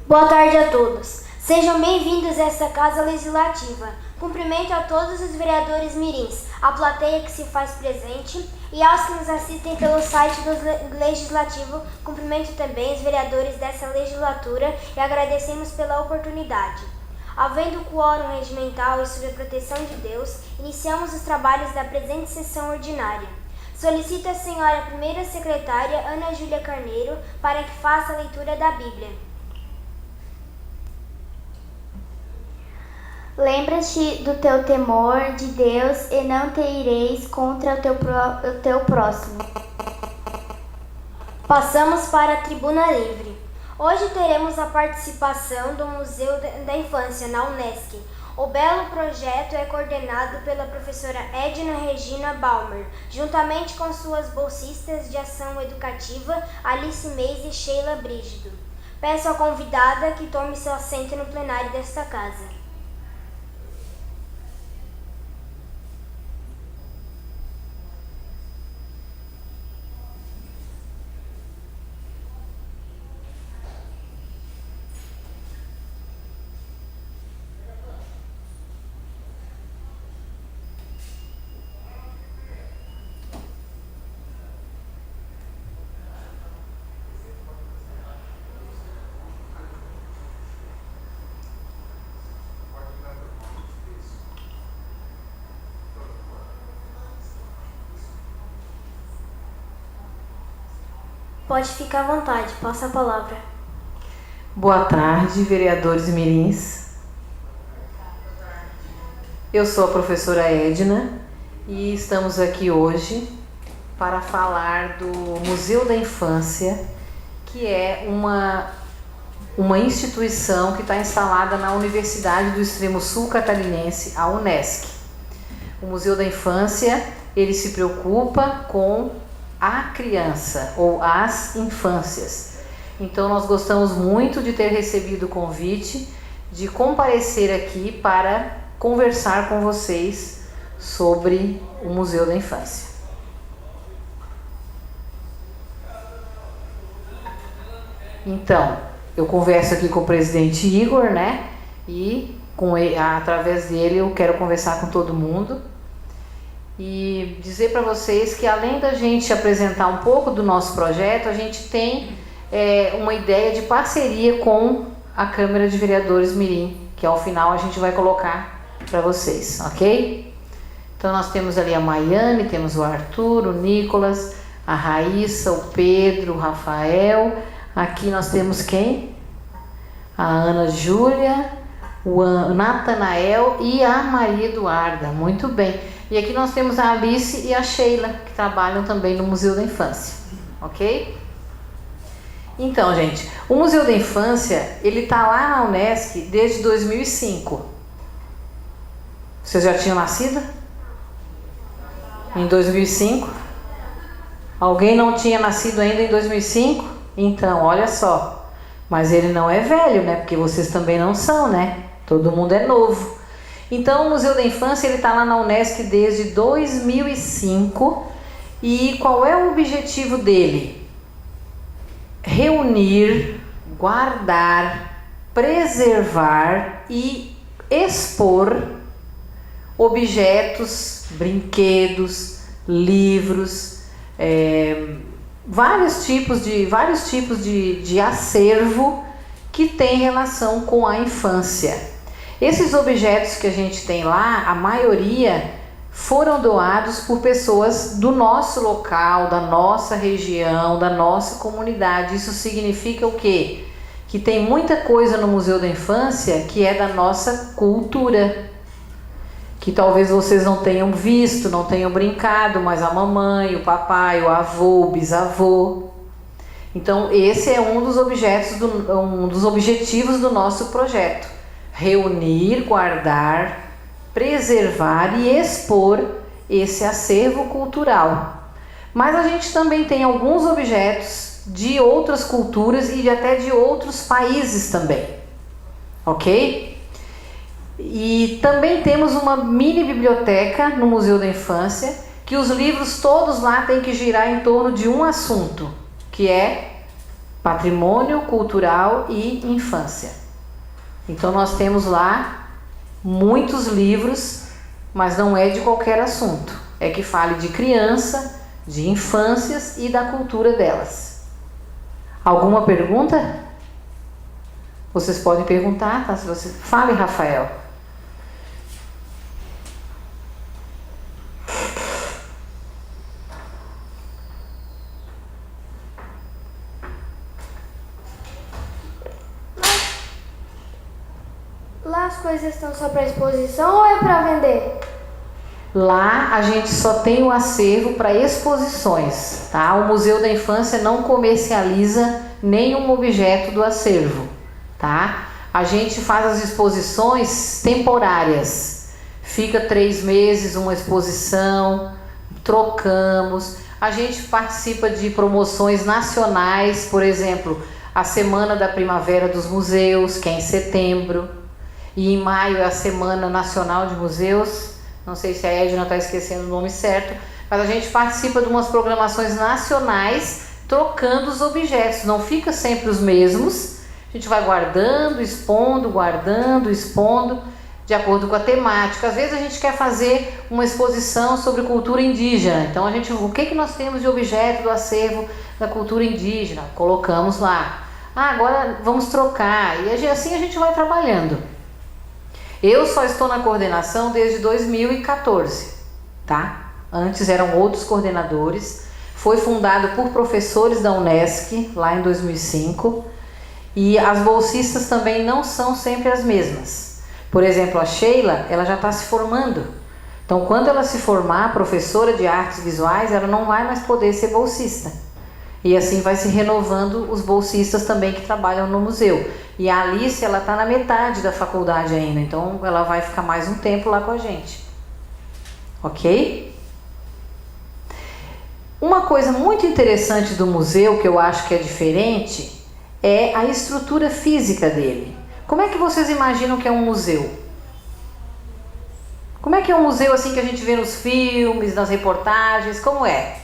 Boa tarde a todos. Sejam bem-vindos a esta Casa Legislativa. Cumprimento a todos os vereadores mirins, a plateia que se faz presente e aos que nos assistem pelo site do Legislativo. Cumprimento também os vereadores dessa legislatura e agradecemos pela oportunidade. Havendo quórum regimental e sob a proteção de Deus, iniciamos os trabalhos da presente sessão ordinária. Solicito a senhora primeira secretária, Ana Júlia Carneiro, para que faça a leitura da Bíblia. Lembra-te do teu temor de Deus e não te ireis contra o teu próximo. Passamos para a Tribuna Livre. Hoje teremos a participação do Museu da Infância na Unesc. O belo projeto é coordenado pela professora Edna Regina Balmer, juntamente com suas bolsistas de ação educativa Alice Meis e Sheila Brígido. Peço à convidada que tome seu assento no plenário desta casa. Pode ficar à vontade, passa a palavra. Boa tarde, vereadores mirins. Eu sou a professora Edna e estamos aqui hoje para falar do Museu da Infância, que é uma instituição que está instalada na Universidade do Extremo Sul Catarinense, a Unesc. O Museu da Infância, ele se preocupa com a criança ou as infâncias. Então nós gostamos muito de ter recebido o convite de comparecer aqui para conversar com vocês sobre o Museu da Infância. Então, eu converso aqui com o presidente Igor, né? E através dele eu quero conversar com todo mundo. E dizer para vocês que além da gente apresentar um pouco do nosso projeto, a gente tem uma ideia de parceria com a Câmara de Vereadores Mirim, que ao final a gente vai colocar para vocês, ok? Então nós temos ali a Maiane, temos o Arthur, o Nicolas, a Raíssa, o Pedro, o Rafael. Aqui nós temos quem? A Ana Júlia, o Natanael e a Maria Eduarda. Muito bem. E aqui nós temos a Alice e a Sheila, que trabalham também no Museu da Infância, ok? Então, gente, o Museu da Infância, ele está lá na Unesc desde 2005. Vocês já tinham nascido? Em 2005? Alguém não tinha nascido ainda em 2005? Então, olha só. Mas ele não é velho, né? Porque vocês também não são, né? Todo mundo é novo. Então, o Museu da Infância está lá na Unesc desde 2005 e qual é o objetivo dele? Reunir, guardar, preservar e expor objetos, brinquedos, livros, vários tipos de acervo que tem relação com a infância. Esses objetos que a gente tem lá, a maioria foram doados por pessoas do nosso local, da nossa região, da nossa comunidade. Isso significa o quê? Que tem muita coisa no Museu da Infância que é da nossa cultura, que talvez vocês não tenham visto, não tenham brincado, mas a mamãe, o papai, o avô, o bisavô. Então esse é um dos objetivos do nosso projeto. Reunir, guardar, preservar e expor esse acervo cultural. Mas a gente também tem alguns objetos de outras culturas e até de outros países também, ok? E também temos uma mini biblioteca no Museu da Infância, que os livros todos lá têm que girar em torno de um assunto, que é Patrimônio cultural e infância. Então nós temos lá muitos livros, mas não é de qualquer assunto. É que fale de criança, de infâncias e da cultura delas. Alguma pergunta? Vocês podem perguntar, tá? Se você... Fale, Rafael. Lá as coisas estão só para exposição ou é para vender? Lá a gente só tem o acervo para exposições, tá? O Museu da Infância não comercializa nenhum objeto do acervo, tá? A gente faz as exposições temporárias. Fica 3 meses uma exposição, trocamos. A gente participa de promoções nacionais, por exemplo, a Semana da Primavera dos Museus, que é em setembro. E em maio é a Semana Nacional de Museus. Não sei se a Edna está esquecendo o nome certo, mas a gente participa de umas programações nacionais trocando os objetos. Não fica sempre os mesmos. A gente vai guardando, expondo, de acordo com a temática. Às vezes a gente quer fazer uma exposição sobre cultura indígena. Então o que nós temos de objeto do acervo da cultura indígena? Colocamos lá. Agora vamos trocar. E assim a gente vai trabalhando. Eu só estou na coordenação desde 2014, tá? Antes eram outros coordenadores. Foi fundado por professores da Unesc, lá em 2005. E as bolsistas também não são sempre as mesmas. Por exemplo, a Sheila, ela já está se formando. Então, quando ela se formar, professora de artes visuais, ela não vai mais poder ser bolsista. E assim vai se renovando os bolsistas também que trabalham no museu. E a Alice, ela está na metade da faculdade ainda, então ela vai ficar mais um tempo lá com a gente. Ok? Uma coisa muito interessante do museu, que eu acho que é diferente, é a estrutura física dele. Como é que vocês imaginam que é um museu? Como é que é um museu assim que a gente vê nos filmes, nas reportagens? Como é?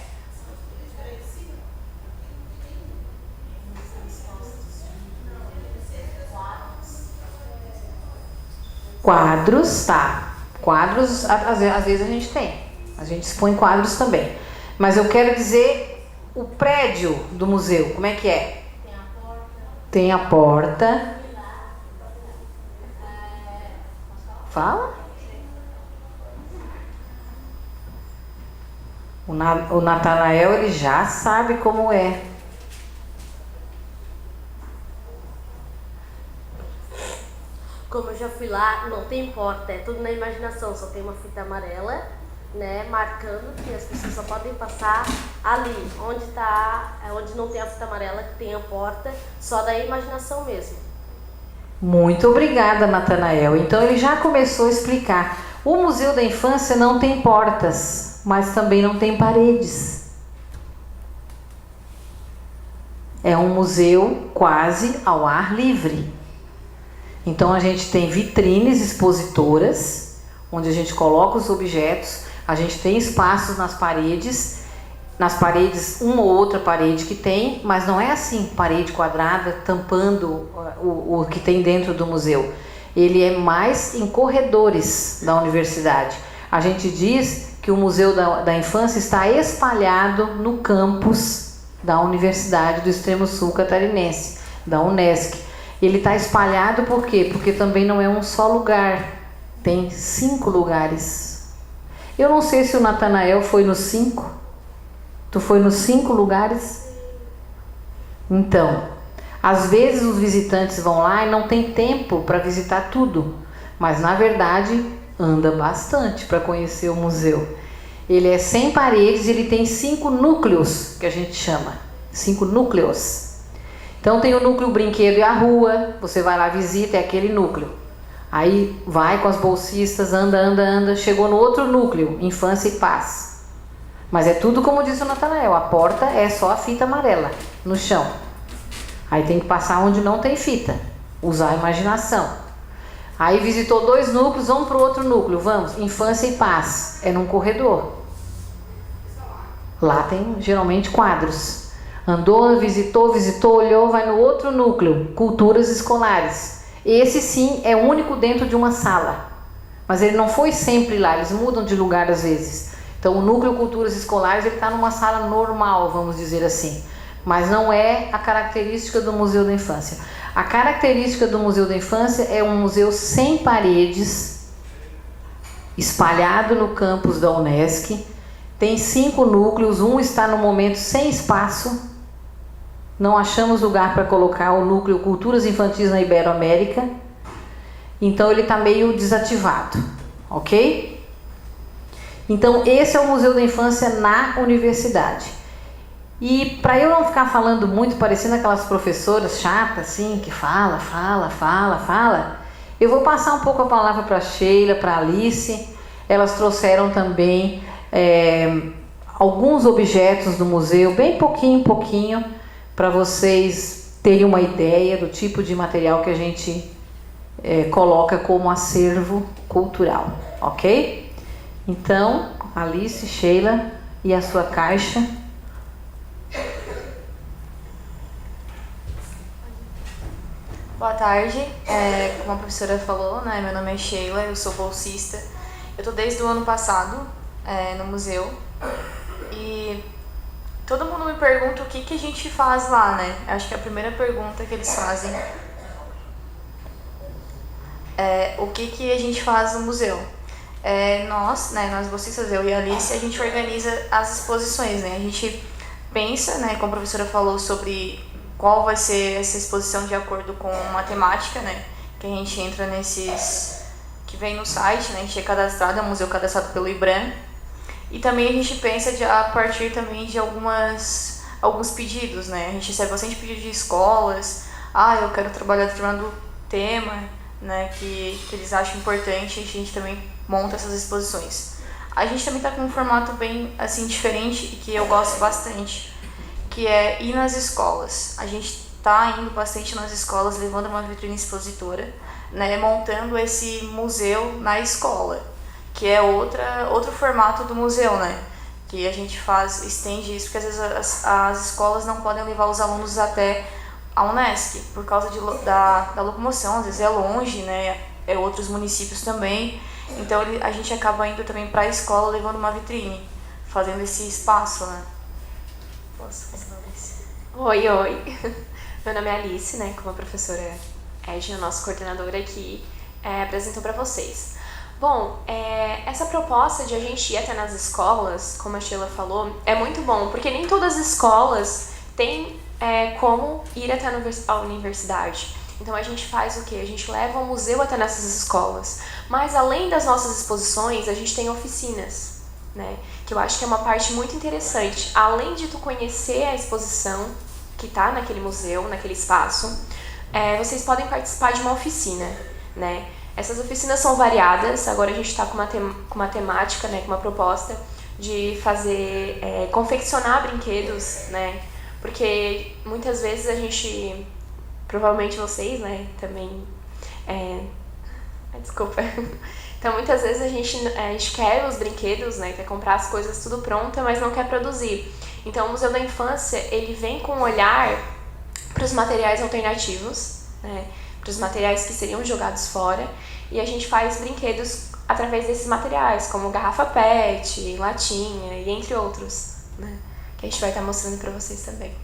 Quadros, tá. Quadros, às vezes a gente tem. A gente expõe quadros também. Mas eu quero dizer o prédio do museu. Como é que é? Tem a porta. Fala. O Natanael, ele já sabe como é. Como eu já fui lá, não tem porta, é tudo na imaginação, só tem uma fita amarela, né, marcando que as pessoas só podem passar ali, onde não tem a fita amarela, que tem a porta, só da imaginação mesmo. Muito obrigada, Natanael. Então ele já começou a explicar. O Museu da Infância não tem portas, mas também não tem paredes. É um museu quase ao ar livre. Então a gente tem vitrines expositoras, onde a gente coloca os objetos, a gente tem espaços nas paredes, uma ou outra parede que tem, mas não é assim, parede quadrada tampando o que tem dentro do museu. Ele é mais em corredores da universidade. A gente diz que o Museu da Infância está espalhado no campus da Universidade do Extremo Sul Catarinense, da Unesc. Ele está espalhado por quê? Porque também não é um só lugar, tem 5 lugares. Eu não sei se o Natanael foi nos 5. Tu foi nos 5 lugares? Então, às vezes os visitantes vão lá e não tem tempo para visitar tudo, mas na verdade anda bastante para conhecer o museu. Ele é sem paredes, ele tem 5 núcleos, que a gente chama, 5 núcleos. Então tem o núcleo brinquedo e a rua, você vai lá, visita, é aquele núcleo. Aí vai com as bolsistas, anda, chegou no outro núcleo, infância e paz. Mas é tudo como disse o Natanael, a porta é só a fita amarela no chão. Aí tem que passar onde não tem fita, usar a imaginação. Aí visitou 2 núcleos, vamos para o outro núcleo, vamos, infância e paz, é num corredor. Lá tem geralmente quadros. Andou, visitou, olhou, vai no outro núcleo, culturas escolares. Esse sim é único dentro de uma sala, mas ele não foi sempre lá, eles mudam de lugar às vezes. Então o núcleo culturas escolares está numa sala normal, vamos dizer assim, mas não é a característica do Museu da Infância. A característica do Museu da Infância é um museu sem paredes, espalhado no campus da Unesc. Tem 5 núcleos, um está no momento sem espaço. Não achamos lugar para colocar o núcleo Culturas Infantis na Iberoamérica. Então ele está meio desativado, ok? Então esse é o Museu da Infância na universidade. E para eu não ficar falando muito, parecendo aquelas professoras chatas assim, que fala, eu vou passar um pouco a palavra para a Sheila, para a Alice. Elas trouxeram também alguns objetos do museu, bem pouquinho, para vocês terem uma ideia do tipo de material que a gente coloca como acervo cultural, ok? Então, Alice, Sheila e a sua caixa. Boa tarde, como a professora falou, né, meu nome é Sheila, eu sou bolsista. Eu estou desde o ano passado no museu e todo mundo me pergunta o que a gente faz lá, né? Acho que a primeira pergunta que eles fazem é o que a gente faz no museu. Nós bolsistas, eu e a Alice, a gente organiza as exposições, né? A gente pensa, né, como a professora falou, sobre qual vai ser essa exposição de acordo com a temática, né? Que a gente entra nesses que vem no site, né? A gente é cadastrado, é um museu cadastrado pelo IBRAM. E também a gente pensa a partir também de alguns pedidos, né? A gente recebe bastante pedido de escolas. Eu quero trabalhar determinado tema, né? Que eles acham importante, e a gente também monta essas exposições. A gente também está com um formato bem assim diferente e que eu gosto bastante, que é ir nas escolas. A gente está indo bastante nas escolas, levando uma vitrine expositora, né, montando esse museu na escola, que é outro formato do museu, né, que a gente estende isso, porque às vezes as escolas não podem levar os alunos até a Unesc, por causa da locomoção, às vezes é longe, né, outros municípios também, então a gente acaba indo também para a escola, levando uma vitrine, fazendo esse espaço, né. Posso fazer uma Alice? Oi. Meu nome é Alice, né? Como a professora Edna, nossa coordenadora aqui, apresentou para vocês. Bom, essa proposta de a gente ir até nas escolas, como a Sheila falou, é muito bom, porque nem todas as escolas têm como ir até a universidade. Então a gente faz o quê? A gente leva o museu até nessas escolas. Mas além das nossas exposições, a gente tem oficinas, né? Que eu acho que é uma parte muito interessante. Além de tu conhecer a exposição que está naquele museu, naquele espaço, vocês podem participar de uma oficina, né? Essas oficinas são variadas. Agora a gente está com uma temática, né, com uma proposta de fazer, confeccionar brinquedos, né? Porque muitas vezes a gente, provavelmente vocês, né, também, desculpa. Então muitas vezes a gente quer os brinquedos, né, quer comprar as coisas tudo pronta, mas não quer produzir. Então o Museu da Infância, ele vem com um olhar para os materiais alternativos, né, para os materiais que seriam jogados fora, e a gente faz brinquedos através desses materiais, como garrafa PET, latinha e entre outros, né, que a gente vai estar mostrando para vocês também.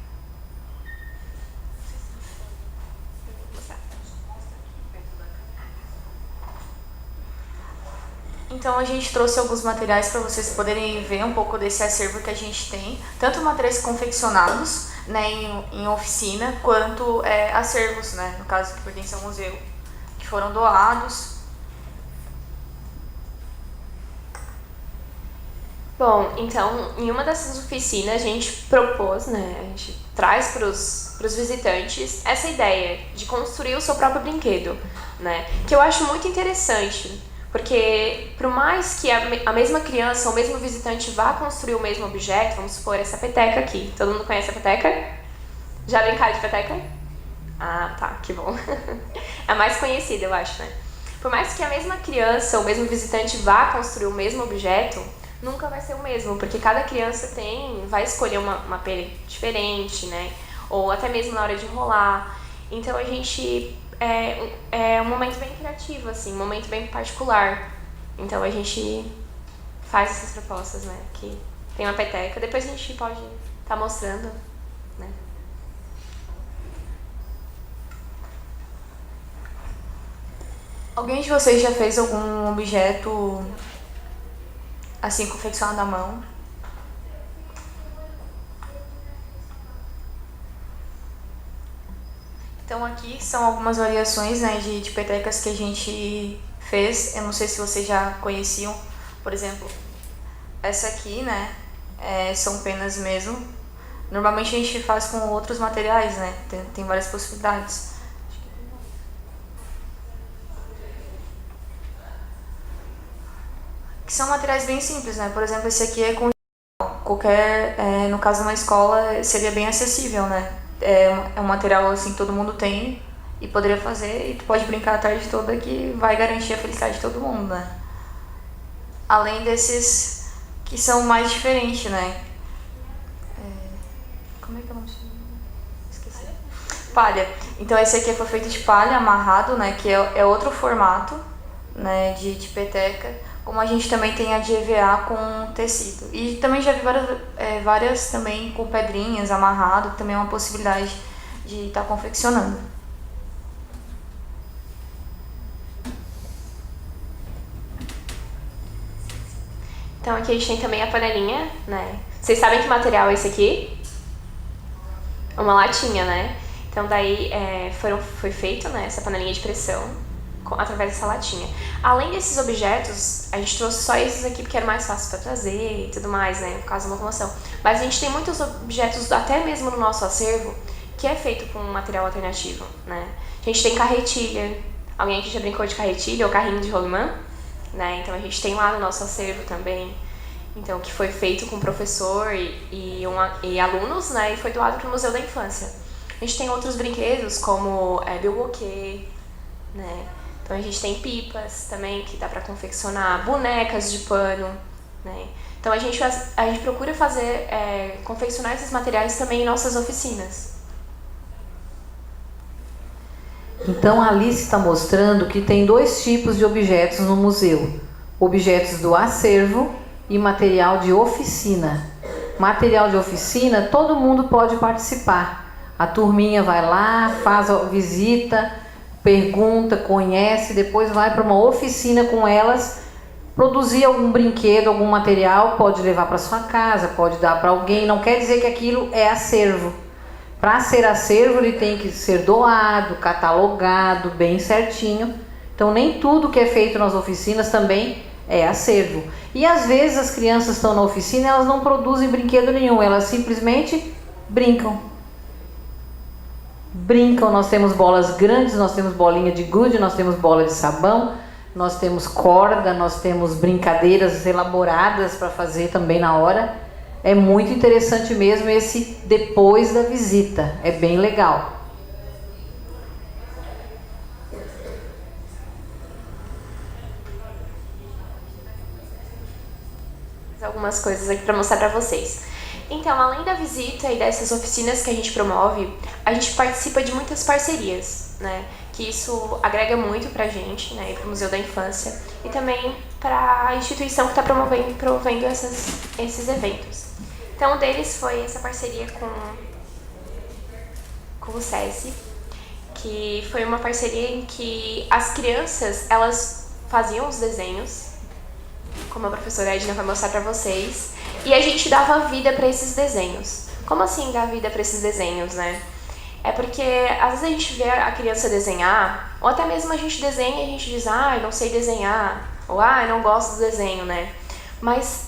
Então a gente trouxe alguns materiais para vocês poderem ver um pouco desse acervo que a gente tem, tanto materiais confeccionados, né, em oficina, quanto acervos, né, no caso que pertencem ao museu, que foram doados. Bom, então, em uma dessas oficinas a gente propôs, né, a gente traz para os visitantes essa ideia de construir o seu próprio brinquedo, né, que eu acho muito interessante. Porque, por mais que a mesma criança ou o mesmo visitante vá construir o mesmo objeto, vamos supor essa peteca aqui. Todo mundo conhece a peteca? Já brincaram de peteca? Ah, tá, que bom. É a mais conhecida, eu acho, né? Por mais que a mesma criança ou o mesmo visitante vá construir o mesmo objeto, nunca vai ser o mesmo, porque cada criança vai escolher uma pele diferente, né? Ou até mesmo na hora de enrolar. Então a gente é um momento bem criativo, assim, um momento bem particular. Então a gente faz essas propostas, né? Que tem uma peteca, depois a gente pode estar mostrando, né? Alguém de vocês já fez algum objeto assim confeccionado à mão? Então aqui são algumas variações, né, de petecas que a gente fez. Eu não sei se vocês já conheciam, por exemplo, essa aqui, né, são penas mesmo. Normalmente a gente faz com outros materiais, né, tem várias possibilidades. Que são materiais bem simples, né, por exemplo, esse aqui é com qualquer, no caso de uma escola, seria bem acessível, né. É um material assim que todo mundo tem e poderia fazer, e tu pode brincar a tarde toda que vai garantir a felicidade de todo mundo, né? Além desses que são mais diferentes, né? Como é que eu não sei? Esqueci. Palha. Então esse aqui foi feito de palha, amarrado, né? Que é outro formato, né? De peteca. Como a gente também tem a de EVA com tecido. E também já vi várias também com pedrinhas, amarrado, que também é uma possibilidade de estar confeccionando. Então aqui a gente tem também a panelinha, né? Vocês sabem que material é esse aqui? Uma latinha, né? Então daí foi feito, né, essa panelinha de pressão através dessa latinha. Além desses objetos, a gente trouxe só esses aqui porque era mais fácil para trazer e tudo mais, né, por causa da locomoção. Mas a gente tem muitos objetos, até mesmo no nosso acervo, que é feito com material alternativo, né. A gente tem carretilha. Alguém aqui já brincou de carretilha ou carrinho de rolimã? Né? Então a gente tem lá no nosso acervo também. Então, que foi feito com professor e alunos, né, e foi doado para o Museu da Infância. A gente tem outros brinquedos como bilboquê, né. Então a gente tem pipas também que dá para confeccionar, bonecas de pano, né? Então a gente procura confeccionar esses materiais também em nossas oficinas. Então a Alice está mostrando que tem 2 tipos de objetos no museu: objetos do acervo e material de oficina. Material de oficina, todo mundo pode participar. A turminha vai lá, faz a visita, pergunta, conhece, depois vai para uma oficina com elas, produzir algum brinquedo, algum material, pode levar para sua casa, pode dar para alguém, não quer dizer que aquilo é acervo. Para ser acervo, ele tem que ser doado, catalogado, bem certinho. Então nem tudo que é feito nas oficinas também é acervo. E às vezes as crianças estão na oficina e elas não produzem brinquedo nenhum, elas simplesmente brincam. Nós temos bolas grandes, nós temos bolinha de gude, nós temos bola de sabão, nós temos corda, nós temos brincadeiras elaboradas para fazer também na hora. É muito interessante mesmo esse depois da visita, é bem legal. Algumas coisas aqui para mostrar para vocês. Então, além da visita e dessas oficinas que a gente promove, a gente participa de muitas parcerias, né? Que isso agrega muito pra gente, né? E pro Museu da Infância e também para a instituição que está promovendo esses eventos. Então, um deles foi essa parceria com o SESI, que foi uma parceria em que as crianças, elas faziam os desenhos, como a professora Edna vai mostrar para vocês, e a gente dava vida para esses desenhos. Como assim dar vida para esses desenhos, né? É porque às vezes a gente vê a criança desenhar, ou até mesmo a gente desenha e a gente diz, eu não sei desenhar, ou eu não gosto do desenho, né? Mas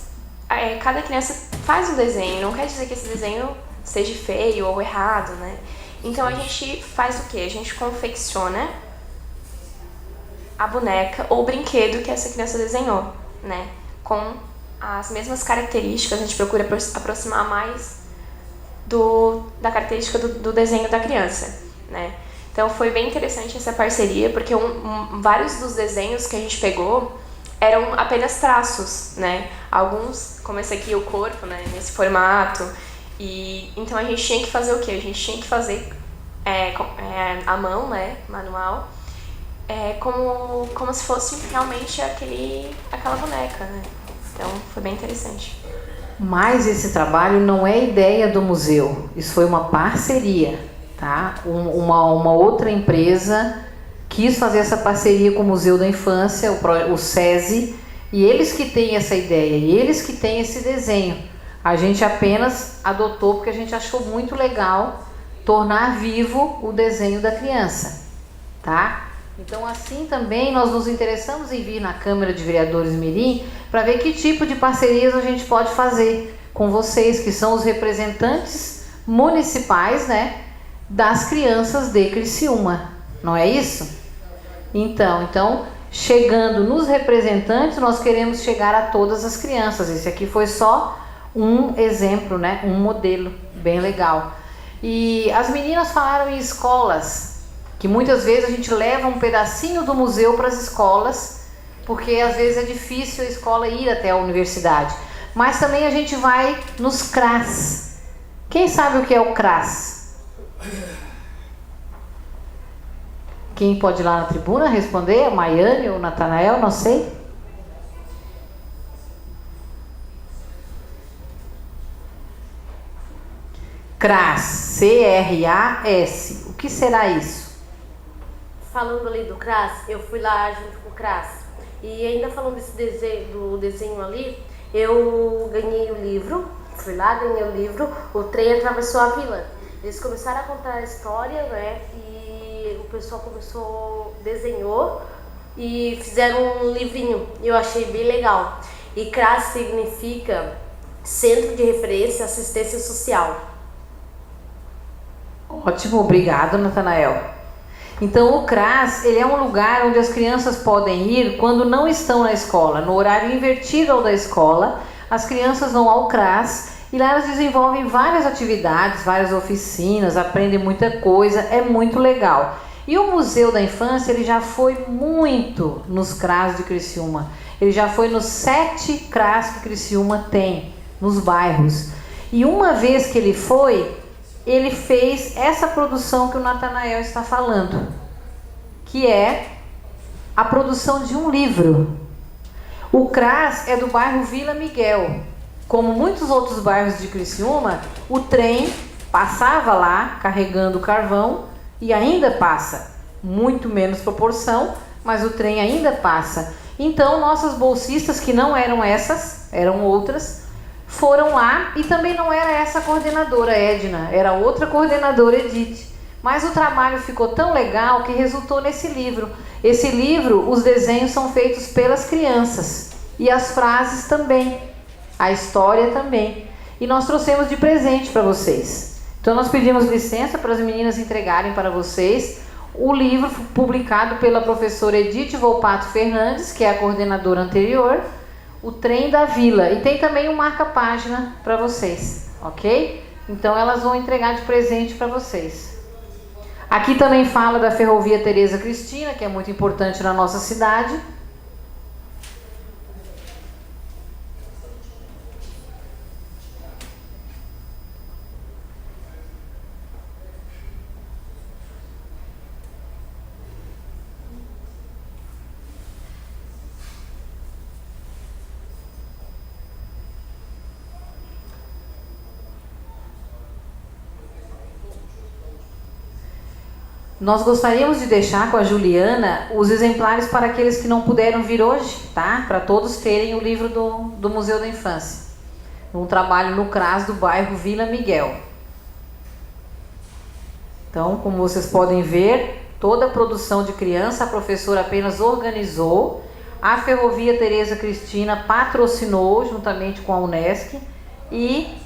cada criança faz um desenho, não quer dizer que esse desenho seja feio ou errado, né? Então a gente faz o quê? A gente confecciona a boneca ou o brinquedo que essa criança desenhou, né? Com as mesmas características, a gente procura aproximar mais da característica do desenho da criança, né? Então foi bem interessante essa parceria, porque vários dos desenhos que a gente pegou eram apenas traços, né? Alguns, como esse aqui, o corpo, né? Nesse formato. E então a gente tinha que fazer o quê? A gente tinha que fazer à mão, né? Manual. Como se fosse realmente aquela boneca, né? Então foi bem interessante. Mas esse trabalho não é ideia do museu. Isso foi uma parceria, tá? Uma outra empresa quis fazer essa parceria com o Museu da Infância, o SESI, e eles que têm essa ideia, e eles que têm esse desenho. A gente apenas adotou porque a gente achou muito legal tornar vivo o desenho da criança, tá? Então assim também nós nos interessamos em vir na Câmara de Vereadores Mirim para ver que tipo de parcerias a gente pode fazer com vocês, que são os representantes municipais, né, das crianças de Criciúma, não é isso? Então, chegando nos representantes, nós queremos chegar a todas as crianças. Esse aqui foi só um exemplo, né, um modelo bem legal. E as meninas falaram em escolas, que muitas vezes a gente leva um pedacinho do museu para as escolas, porque às vezes é difícil a escola ir até a universidade. Mas também a gente vai nos CRAS. Quem sabe o que é o CRAS? Quem pode ir lá na tribuna responder? A Maiane ou o Natanael? Não sei. CRAS, C-R-A-S. O que será isso? Falando ali do CRAS, eu fui lá junto com o CRAS. E ainda falando do desenho ali, eu ganhei o livro, fui lá, ganhei o livro, O Trem Atravessou a Vila. Eles começaram a contar a história, né, e o pessoal desenhou e fizeram um livrinho. Eu achei bem legal. E CRAS significa Centro de Referência e Assistência Social. Ótimo, obrigado, Natanael. Então o CRAS, ele é um lugar onde as crianças podem ir quando não estão na escola. No horário invertido ao da escola, as crianças vão ao CRAS e lá elas desenvolvem várias atividades, várias oficinas, aprendem muita coisa, é muito legal. E o Museu da Infância, ele já foi muito nos CRAS de Criciúma. Ele já foi nos 7 CRAS que Criciúma tem, nos bairros. E uma vez que ele foi, ele fez essa produção que o Natanael está falando, que é a produção de um livro. O CRAS é do bairro Vila Miguel. Como muitos outros bairros de Criciúma, o trem passava lá carregando carvão e ainda passa. Muito menos proporção, mas o trem ainda passa. Então, nossas bolsistas, que não eram essas, eram outras, foram lá, e também não era essa coordenadora, Edna, era outra coordenadora, Edith. Mas o trabalho ficou tão legal que resultou nesse livro. Esse livro, os desenhos são feitos pelas crianças, e as frases também, a história também. E nós trouxemos de presente para vocês. Então nós pedimos licença para as meninas entregarem para vocês o livro publicado pela professora Edith Volpato Fernandes, que é a coordenadora anterior, O Trem da Vila, e tem também um marca-página para vocês, ok? Então elas vão entregar de presente para vocês. Aqui também fala da Ferrovia Tereza Cristina, que é muito importante na nossa cidade. Nós gostaríamos de deixar com a Juliana os exemplares para aqueles que não puderam vir hoje, tá? Para todos terem o livro do Museu da Infância. Um trabalho no CRAS do bairro Vila Miguel. Então, como vocês podem ver, toda a produção de criança a professora apenas organizou. A Ferrovia Tereza Cristina patrocinou juntamente com a Unesc e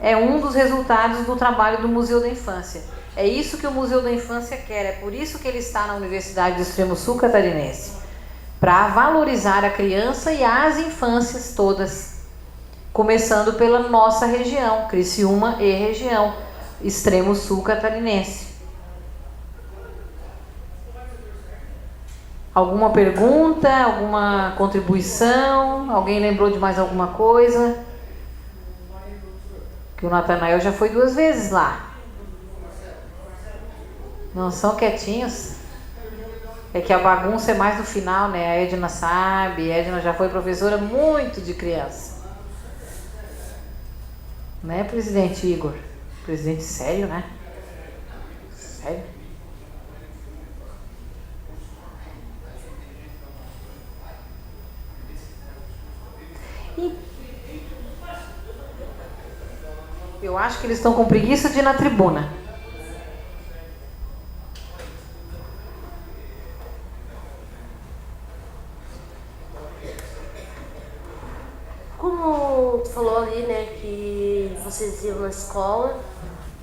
é um dos resultados do trabalho do Museu da Infância. É isso que o Museu da Infância quer, é por isso que ele está na Universidade do Extremo Sul Catarinense, para valorizar a criança e as infâncias todas, começando pela nossa região, Criciúma e região, Extremo Sul Catarinense. Alguma pergunta, alguma contribuição? Alguém lembrou de mais alguma coisa? Que o Natanael já foi 2 vezes lá. Não são quietinhos? É que a bagunça é mais no final, né? A Edna sabe, a Edna já foi professora muito de criança. Né, presidente Igor? Presidente sério, né? Sério? Eu acho que eles estão com preguiça de ir na tribuna. Como tu falou ali, né, que vocês iam na escola,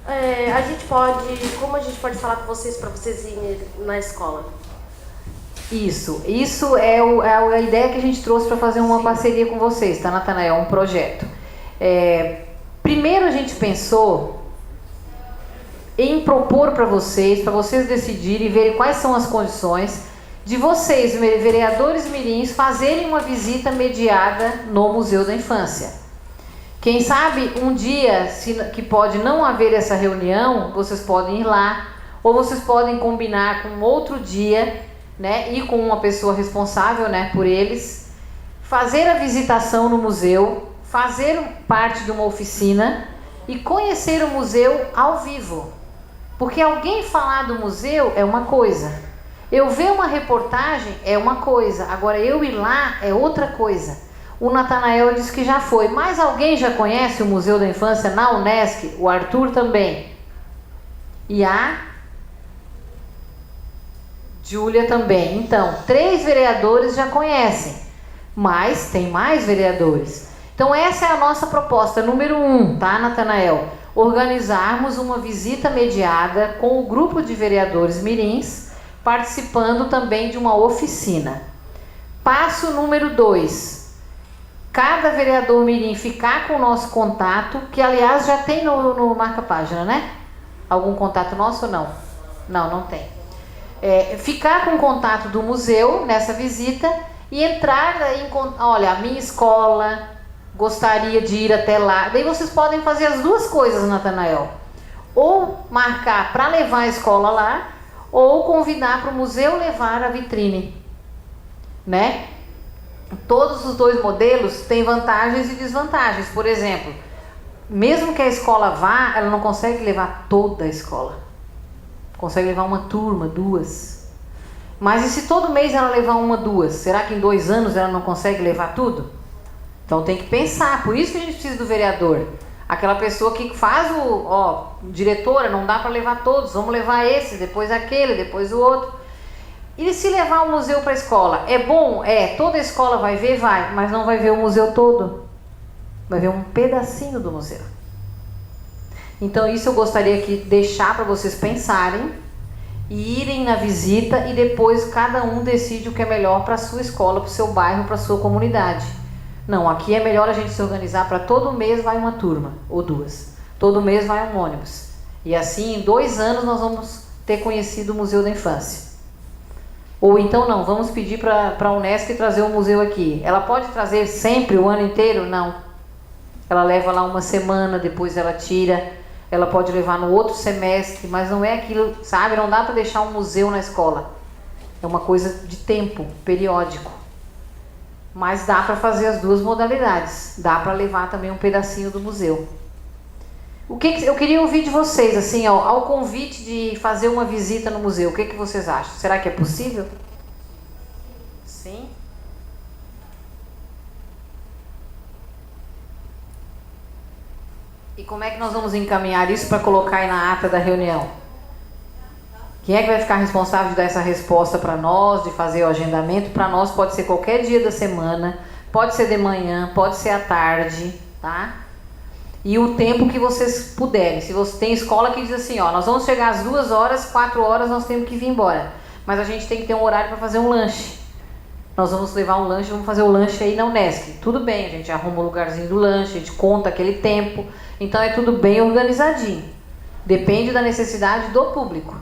a gente pode, como a gente pode falar com vocês para vocês irem na escola? Isso é a ideia que a gente trouxe para fazer uma parceria com vocês, tá, Natanael? Um projeto. Primeiro a gente pensou em propor para vocês decidirem e verem quais são as condições de vocês, vereadores mirins, fazerem uma visita mediada no Museu da Infância. Quem sabe um dia que pode não haver essa reunião, vocês podem ir lá, ou vocês podem combinar com outro dia, né, e com uma pessoa responsável, né, por eles, fazer a visitação no museu, fazer parte de uma oficina e conhecer o museu ao vivo. Porque alguém falar do museu é uma coisa, eu ver uma reportagem é uma coisa, agora eu ir lá é outra coisa. O Natanael disse que já foi, mas alguém já conhece o Museu da Infância na Unesc? O Arthur também. E a Júlia também. Então, 3 vereadores já conhecem, mas tem mais vereadores. Então essa é a nossa proposta número 1, tá, Natanael? Organizarmos uma visita mediada com o grupo de vereadores mirins, participando também de uma oficina. Passo número 2. Cada vereador mirim ficar com o nosso contato, que aliás já tem no marca-página, né? Algum contato nosso ou não? Não tem. Ficar com o contato do museu nessa visita e entrar em contato. Olha, a minha escola gostaria de ir até lá. Daí vocês podem fazer as 2 coisas, Natanael. Ou marcar para levar a escola lá, ou convidar para o museu levar a vitrine, né? Todos os 2 modelos têm vantagens e desvantagens. Por exemplo, mesmo que a escola vá, ela não consegue levar toda a escola. Consegue levar uma turma, 2. Mas e se todo mês ela levar 1, 2? Será que em 2 anos ela não consegue levar tudo? Então tem que pensar. Por isso que a gente precisa do vereador. Aquela pessoa que faz diretora, não dá para levar todos, vamos levar esse, depois aquele, depois o outro. E se levar o museu para a escola? É bom? Toda a escola vai ver? Vai, mas não vai ver o museu todo. Vai ver um pedacinho do museu. Então isso eu gostaria de deixar para vocês pensarem, e irem na visita, e depois cada um decide o que é melhor para a sua escola, para o seu bairro, para a sua comunidade. Não, aqui é melhor a gente se organizar para todo mês vai uma turma, ou 2. Todo mês vai um ônibus. E assim, em 2 anos, nós vamos ter conhecido o Museu da Infância. Ou então não, vamos pedir para a Unesc trazer o museu aqui. Ela pode trazer sempre, o ano inteiro? Não. Ela leva lá 1 semana, depois ela tira. Ela pode levar no outro semestre, mas não é aquilo, sabe? Não dá para deixar um museu na escola. É uma coisa de tempo, periódico. Mas dá para fazer as 2 modalidades. Dá para levar também um pedacinho do museu. Eu queria ouvir de vocês, assim, ao convite de fazer uma visita no museu. O que vocês acham? Será que é possível? Sim? E como é que nós vamos encaminhar isso para colocar aí na ata da reunião? Quem é que vai ficar responsável de dar essa resposta para nós, de fazer o agendamento? Para nós pode ser qualquer dia da semana, pode ser de manhã, pode ser à tarde, tá? E o tempo que vocês puderem. Se você tem escola que diz assim, nós vamos chegar às 2 horas, 4 horas nós temos que vir embora. Mas a gente tem que ter um horário para fazer um lanche. Nós vamos levar um lanche, vamos fazer o lanche aí na Unesc. Tudo bem, a gente arruma um lugarzinho do lanche, a gente conta aquele tempo. Então é tudo bem organizadinho. Depende da necessidade do público.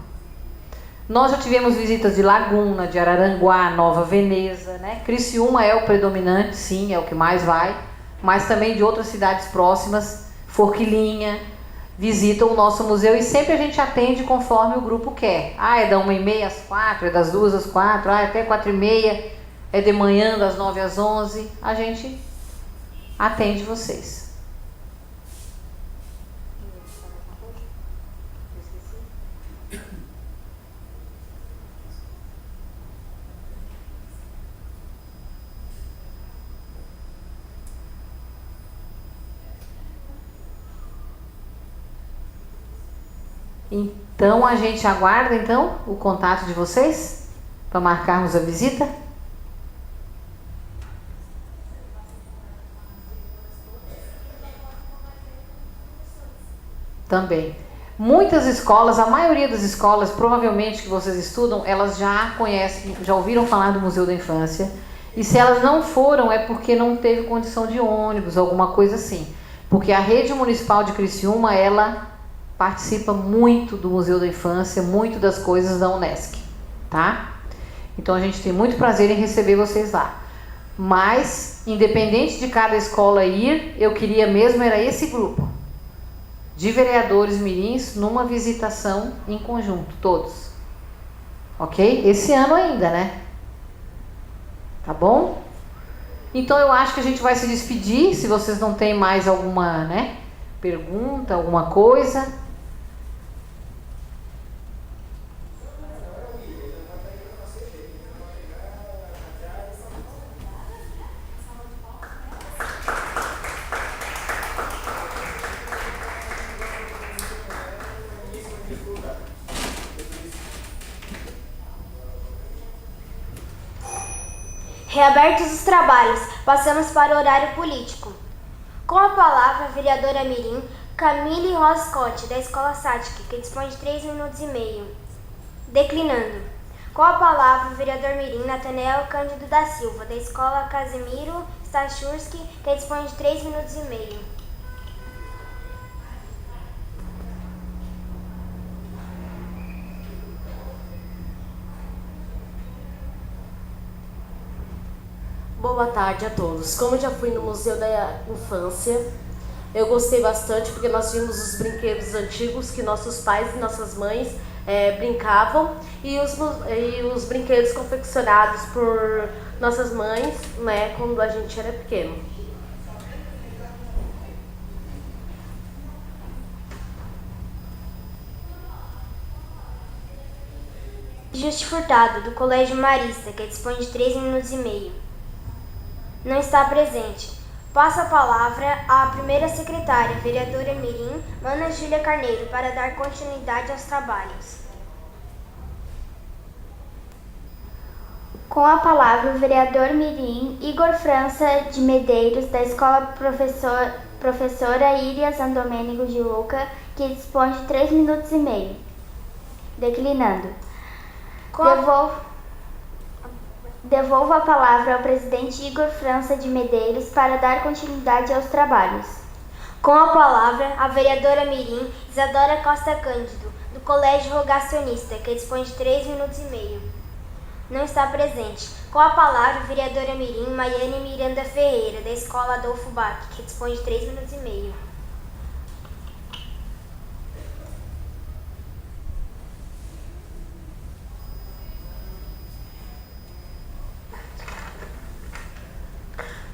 Nós já tivemos visitas de Laguna, de Araranguá, Nova Veneza, né? Criciúma é o predominante, sim, é o que mais vai, mas também de outras cidades próximas, Forquilinha, visitam o nosso museu e sempre a gente atende conforme o grupo quer. É da 1h30 às 4, é das 2 às 4, é até 4h30, é de manhã das 9 às 11, a gente atende vocês. Então a gente aguarda então o contato de vocês para marcarmos a visita. Também. Muitas escolas, a maioria das escolas, provavelmente que vocês estudam, elas já conhecem, já ouviram falar do Museu da Infância. E se elas não foram, é porque não teve condição de ônibus, alguma coisa assim. Porque a rede municipal de Criciúma, ela participa muito do Museu da Infância, muito das coisas da Unesc, tá? Então a gente tem muito prazer em receber vocês lá. Mas, independente de cada escola ir, eu queria mesmo era esse grupo de vereadores mirins numa visitação em conjunto, todos. Ok? Esse ano ainda, né? Tá bom? Então eu acho que a gente vai se despedir, se vocês não têm mais alguma, né, pergunta, alguma coisa. Reabertos os trabalhos, passamos para o horário político. Com a palavra, a vereadora mirim Camille Roscotti, da Escola Sática, que dispõe de 3 minutos e meio. Declinando. Com a palavra, o vereador mirim Nathanael Cândido da Silva, da Escola Casimiro Stachurski, que dispõe de 3 minutos e meio. Boa tarde a todos. Como eu já fui no Museu da Infância, eu gostei bastante porque nós vimos os brinquedos antigos que nossos pais e nossas mães brincavam e os brinquedos confeccionados por nossas mães, né, quando a gente era pequeno. Juste Furtado, do Colégio Marista, que dispõe de 3 minutos e meio. Não está presente. Passo a palavra à primeira secretária, vereadora mirim, Ana Júlia Carneiro, para dar continuidade aos trabalhos. Com a palavra, o vereador mirim Igor França de Medeiros, da Escola Professora Irias Andomênigo de Luca, que dispõe de 3 minutos e meio. Declinando. Devolvo a palavra ao presidente Igor França de Medeiros para dar continuidade aos trabalhos. Com a palavra, a vereadora mirim Isadora Costa Cândido, do Colégio Rogacionista, que dispõe de 3 minutos e meio. Não está presente. Com a palavra, a vereadora mirim Maiane Miranda Ferreira, da Escola Adolfo Bach, que dispõe de 3 minutos e meio.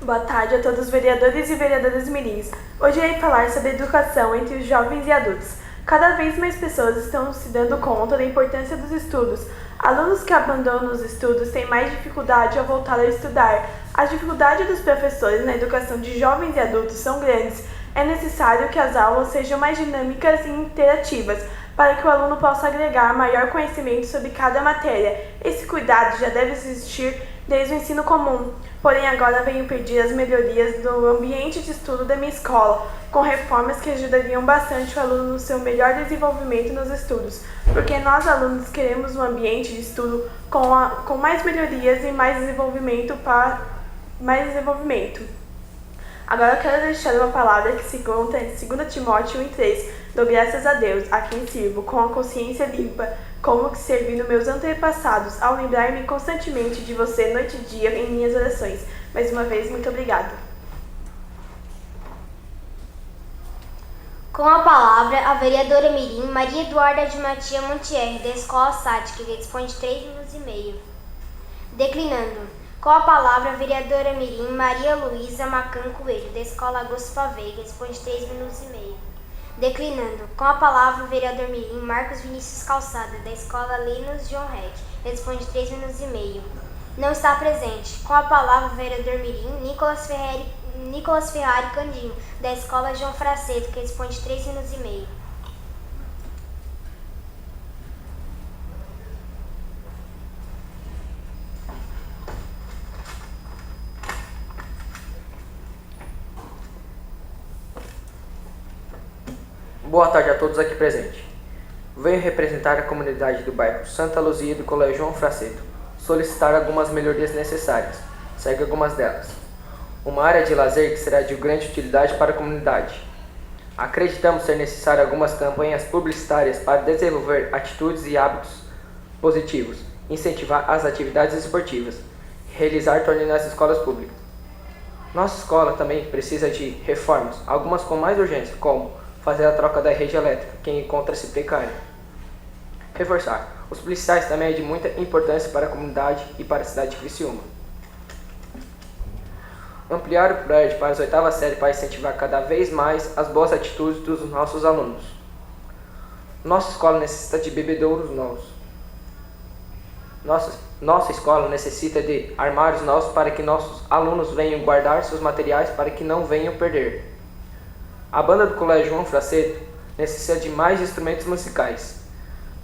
Boa tarde a todos os vereadores e vereadoras mirins. Hoje irei falar sobre educação entre os jovens e adultos. Cada vez mais pessoas estão se dando conta da importância dos estudos. Alunos que abandonam os estudos têm mais dificuldade ao voltar a estudar. As dificuldades dos professores na educação de jovens e adultos são grandes. É necessário que as aulas sejam mais dinâmicas e interativas, para que o aluno possa agregar maior conhecimento sobre cada matéria. Esse cuidado já deve existir desde o ensino comum. Porém, agora venho pedir as melhorias do ambiente de estudo da minha escola, com reformas que ajudariam bastante o aluno no seu melhor desenvolvimento nos estudos, porque nós, alunos, queremos um ambiente de estudo com mais melhorias e mais desenvolvimento. Agora eu quero deixar uma palavra que se encontra em 2 Timóteo 1:3. Dou graças a Deus, a quem sirvo, com a consciência limpa, Como que servindo meus antepassados ao lembrar-me constantemente de você noite e dia em minhas orações. Mais uma vez, muito obrigado. Com a palavra, a vereadora mirim Maria Eduarda de Matia Montier, da Escola Sática, que dispõe de 3 minutos e meio. Declinando. Com a palavra, a vereadora mirim Maria Luísa Macan Coelho, da Escola Augusto Pavei, que dispõe de 3 minutos e meio. Declinando. Com a palavra, o vereador mirim Marcos Vinícius Calçada, da Escola Linus John Heck, que dispõe de 3 minutos e meio. Não está presente. Com a palavra, o vereador mirim Nicolas Ferrari Candinho, da Escola João Fraceto, que dispõe de 3 minutos e meio. Boa tarde a todos aqui presentes. Venho representar a comunidade do bairro Santa Luzia do Colégio João Fraceto, solicitar algumas melhorias necessárias. Segue algumas delas. Uma área de lazer que será de grande utilidade para a comunidade. Acreditamos ser necessário algumas campanhas publicitárias para desenvolver atitudes e hábitos positivos, incentivar as atividades esportivas, realizar torneios nas escolas públicas. Nossa escola também precisa de reformas, algumas com mais urgência, como fazer a troca da rede elétrica, que encontra-se precária. Reforçar. Os policiais também é de muita importância para a comunidade e para a cidade de Criciúma. Ampliar o prédio para as 8ª série para incentivar cada vez mais as boas atitudes dos nossos alunos. Nossa escola necessita de bebedouros novos. Nossa escola necessita de armários novos para que nossos alunos venham guardar seus materiais para que não venham perder. A banda do Colégio João Fraceto necessita de mais instrumentos musicais.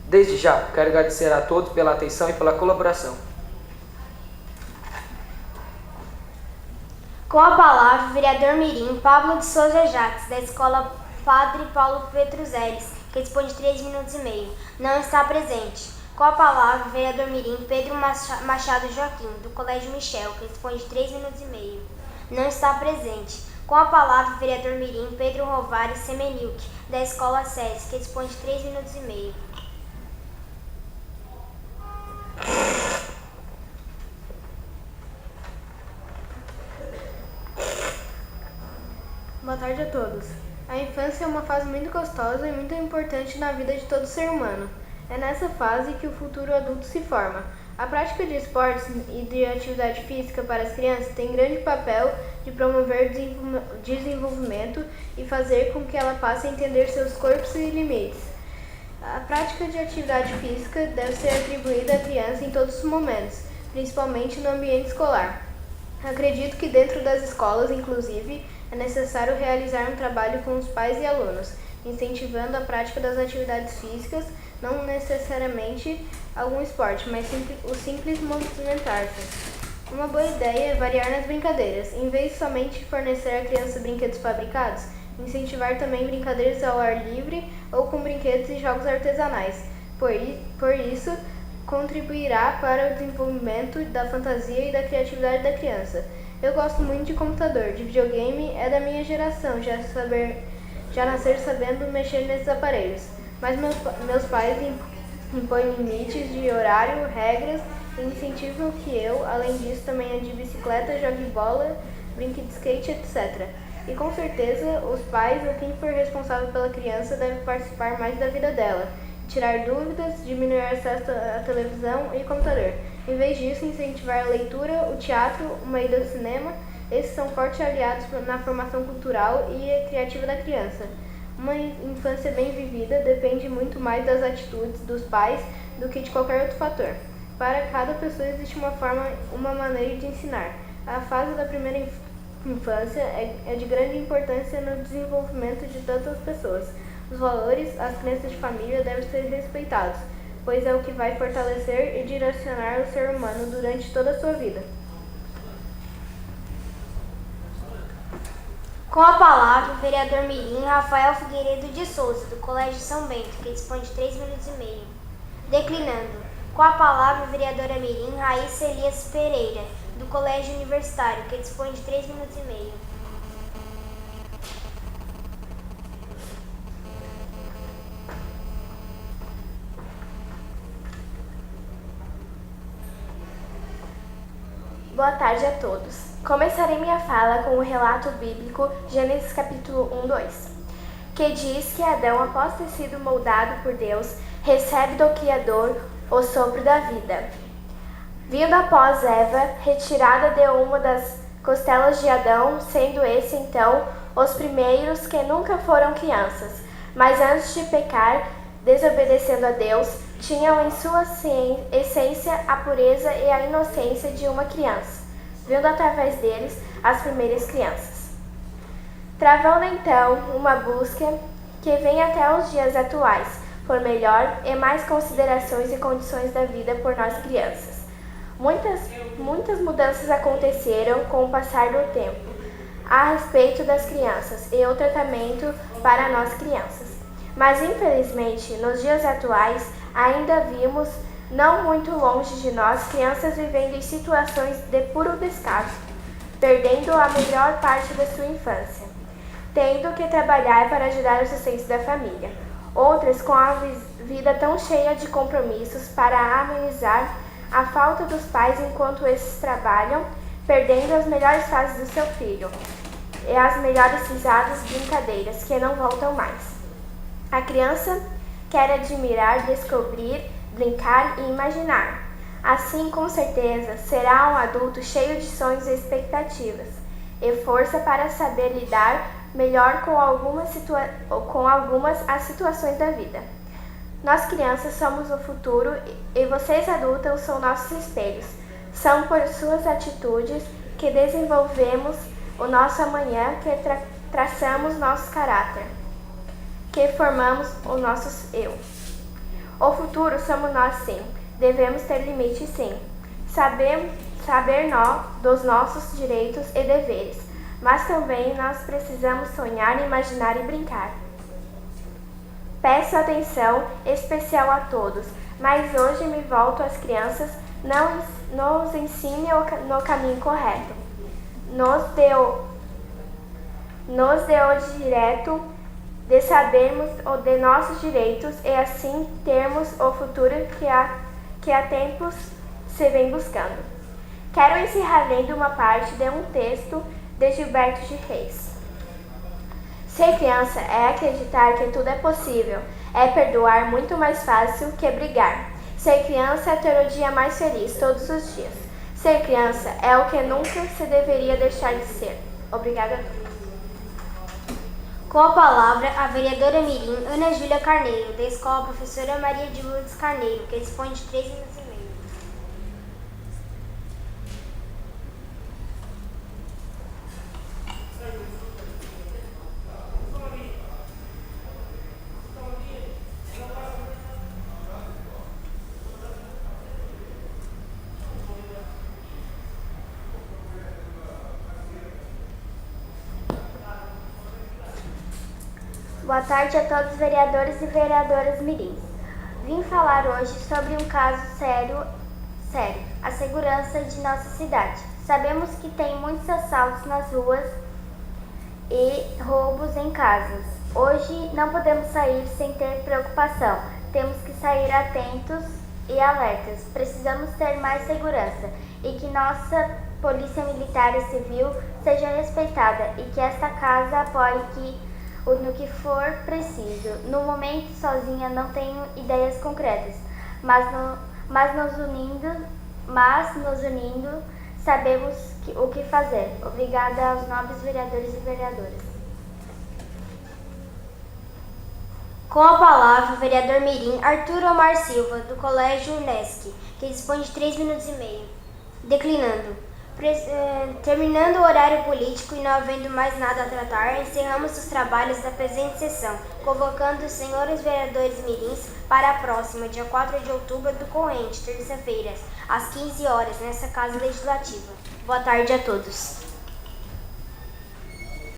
Desde já, quero agradecer a todos pela atenção e pela colaboração. Com a palavra, o vereador mirim Pablo de Souza Jacques, da Escola Padre Paulo Petruzeles, que dispõe de 3 minutos e meio. Não está presente. Com a palavra, o vereador mirim Pedro Machado Joaquim, do Colégio Michel, que dispõe de 3 minutos e meio. Não está presente. Com a palavra, o vereador mirim Pedro Rovari Semenilk, da Escola SES, que dispõe de 3 minutos e meio. Boa tarde a todos. A infância é uma fase muito gostosa e muito importante na vida de todo ser humano. É nessa fase que o futuro adulto se forma. A prática de esportes e de atividade física para as crianças tem grande papel de promover desenvolvimento e fazer com que ela passe a entender seus corpos e limites. A prática de atividade física deve ser atribuída à criança em todos os momentos, principalmente no ambiente escolar. Acredito que dentro das escolas, inclusive, é necessário realizar um trabalho com os pais e alunos, incentivando a prática das atividades físicas, não necessariamente algum esporte, mas o simples movimentar-se. Uma boa ideia é variar nas brincadeiras. Em vez de somente fornecer à criança brinquedos fabricados, incentivar também brincadeiras ao ar livre ou com brinquedos e jogos artesanais. Por isso, contribuirá para o desenvolvimento da fantasia e da criatividade da criança. Eu gosto muito de computador, de videogame, é da minha geração, já nascer sabendo mexer nesses aparelhos. Mas meus pais impõem limites de horário, regras e incentivam que eu, além disso, também ande de bicicleta, jogue bola, brinque de skate, etc. E com certeza, os pais ou quem for responsável pela criança deve participar mais da vida dela, tirar dúvidas, diminuir o acesso à televisão e computador. Em vez disso, incentivar a leitura, o teatro, uma ida ao cinema. Esses são fortes aliados na formação cultural e criativa da criança. Uma infância bem vivida depende muito mais das atitudes dos pais do que de qualquer outro fator. Para cada pessoa existe uma maneira de ensinar. A fase da primeira infância é de grande importância no desenvolvimento de todas as pessoas. Os valores, as crenças de família devem ser respeitados, pois é o que vai fortalecer e direcionar o ser humano durante toda a sua vida. Com a palavra, o vereador mirim Rafael Figueiredo de Souza, do Colégio São Bento, que dispõe de 3 minutos e meio. Declinando. Com a palavra, a vereadora mirim Raíssa Elias Pereira, do Colégio Universitário, que dispõe de 3 minutos e meio. Boa tarde a todos. Começarei minha fala com o relato bíblico Gênesis capítulo 1:2, que diz que Adão, após ter sido moldado por Deus, recebe do Criador o sopro da vida. Vindo após Eva, retirada de uma das costelas de Adão, sendo esse então os primeiros que nunca foram crianças, mas antes de pecar, desobedecendo a Deus, tinham em sua essência a pureza e a inocência de uma criança, vindo através deles as primeiras crianças. Travando então uma busca que vem até os dias atuais, por melhor e mais considerações e condições da vida por nós crianças. Muitas mudanças aconteceram com o passar do tempo a respeito das crianças e o tratamento para nós crianças. Mas infelizmente, nos dias atuais, ainda vimos, não muito longe de nós, crianças vivendo em situações de puro descaso, perdendo a melhor parte da sua infância, tendo que trabalhar para ajudar o sustento da família. Outras com a vida tão cheia de compromissos para amenizar a falta dos pais enquanto esses trabalham, perdendo as melhores fases do seu filho e as melhores risadas e brincadeiras que não voltam mais. A criança quer admirar, descobrir, brincar e imaginar. Assim, com certeza, será um adulto cheio de sonhos e expectativas e força para saber lidar melhor com algumas as situações da vida. Nós crianças somos o futuro e vocês adultos são nossos espelhos. São por suas atitudes que desenvolvemos o nosso amanhã, que traçamos nosso caráter, que formamos o nosso eu. O futuro somos nós sim, devemos ter limites sim, saber dos nossos direitos e deveres, mas também nós precisamos sonhar, imaginar e brincar. Peço atenção especial a todos, mas hoje me volto às crianças, não nos ensine no caminho correto, nos dê o direito de sabermos de nossos direitos e assim termos o futuro que há tempos se vem buscando. Quero encerrar lendo uma parte de um texto de Gilberto de Reis. Ser criança é acreditar que tudo é possível, é perdoar muito mais fácil que brigar. Ser criança é ter o dia mais feliz todos os dias. Ser criança é o que nunca se deveria deixar de ser. Obrigada a todos. Com a palavra, a vereadora mirim Ana Júlia Carneiro, da Escola Professora Maria de Lourdes Carneiro, que dispõe de 3 minutos e meio. Boa tarde a todos os vereadores e vereadoras mirins. Vim falar hoje sobre um caso sério, a segurança de nossa cidade. Sabemos que tem muitos assaltos nas ruas e roubos em casas. Hoje não podemos sair sem ter preocupação. Temos que sair atentos e alertas. Precisamos ter mais segurança e que nossa polícia militar e civil seja respeitada e que esta casa apoie no que for preciso. No momento, sozinha, não tenho ideias concretas, mas nos unindo, sabemos o que fazer. Obrigada aos nobres vereadores e vereadoras. Com a palavra, o vereador mirim Arthur Omar Silva, do Colégio Unesc, que dispõe de 3 minutos e meio. Declinando. Terminando o horário político e não havendo mais nada a tratar, encerramos os trabalhos da presente sessão, convocando os senhores vereadores mirins para a próxima, dia 4 de outubro do corrente, terça-feira, às 15 horas, nessa Casa Legislativa. Boa tarde a todos.